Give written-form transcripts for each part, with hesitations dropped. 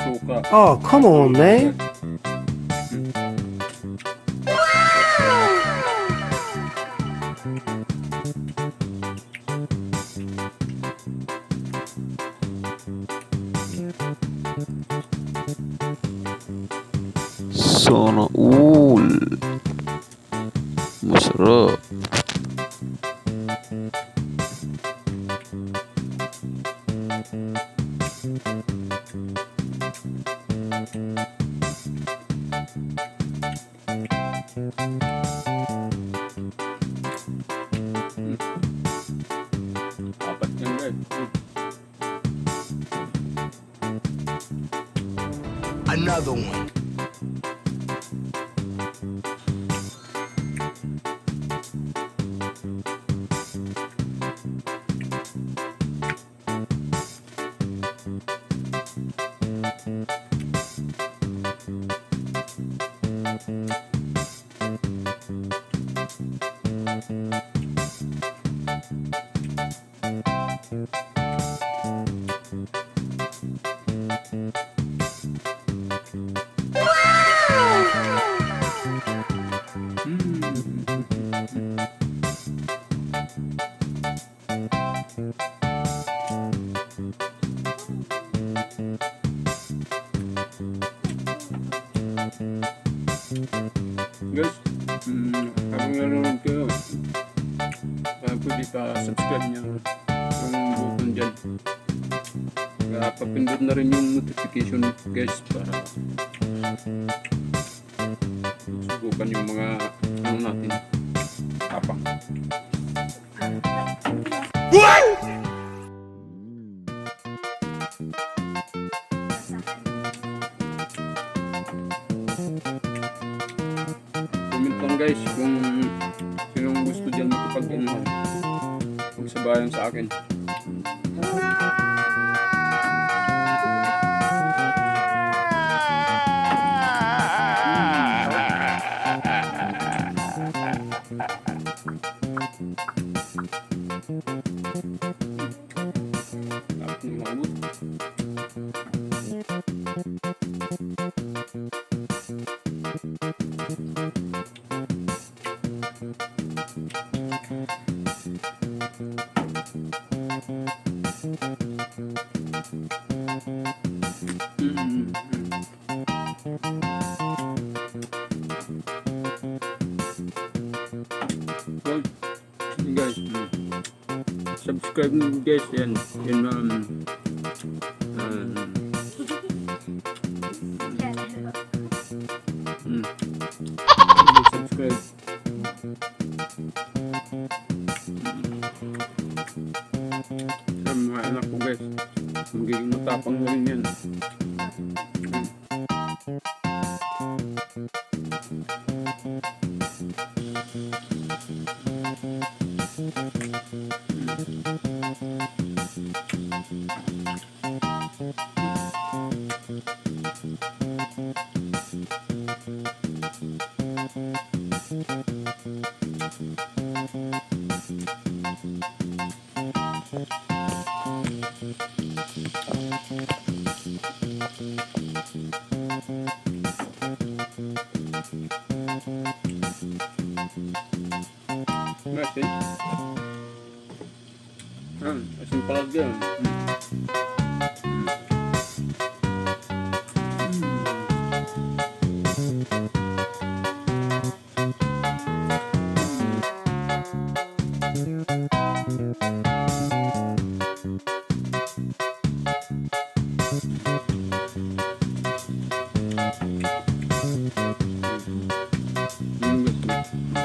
suka. Oh, come on, man. Sana all. Masarap. Apat yan guys. Another one. Guys, habang nanonood kayo, pwede pa-subscribe nyo yung button dyan. Kaya papindot na rin yung notification guys para subukan yung mga ano natin tapang. Comment lang guys kung sinong gusto dyan makipag-inuman, magsabayan sa akin. Tapos yung maubos. Guys, subscribe nyo guys, yan subscribe. Sa mga anak ko guys, magiging matapang na rin yan. Asin. Asin pala dyan.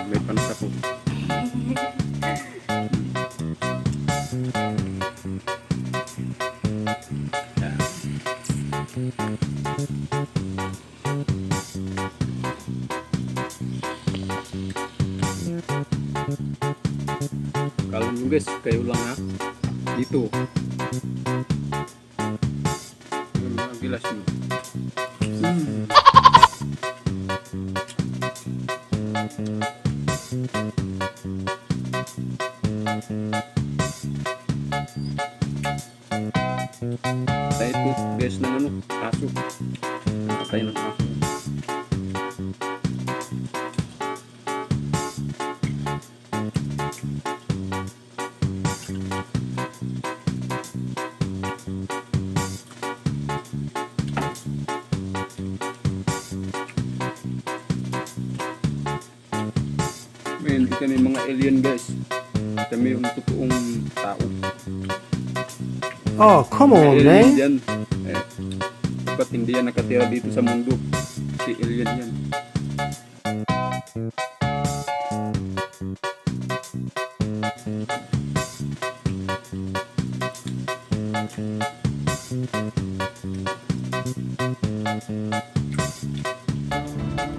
May pansa ko. Kalau nyo guys, kayo lang ha. Dito. Yung mga gilas nyo. Sa ito, guys, ng ano, kaso. Patay na ako. Hindi kami mga alien guys. Kami yung totoong tao. Oh, come on, Alien man. yan. Dapat hindi yan nakatira dito sa mundo. Si alien yan.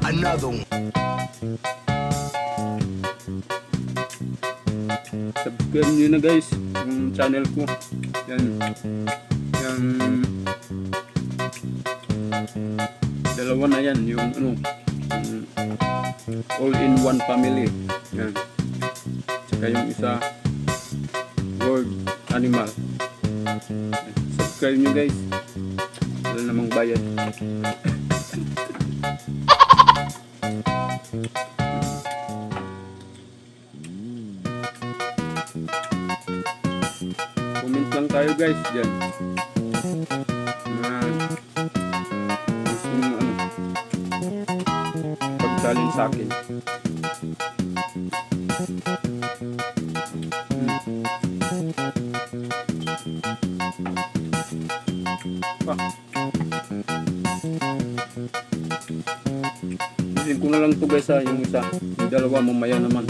Another one. Subscribe nyo na guys yung channel ko. Yan. Yung dalawa na yan. Yung ano. Yung all in one family. Yan. Tsaka yung isa world animal. Yan. Subscribe nyo guys. Wala namang bayad. Comment lang tayo guys dyan. Na gusto nyo ano pagsalin sa akin. Pa. Isin ko na lang to guys ha, yung isa. Yung dalawa mamaya naman.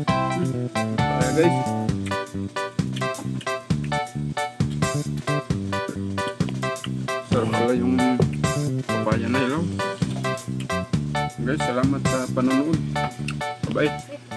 Kaya guys, sarap pala yung papaya na ilaw. Guys, salamat sa panonood. Bye-bye.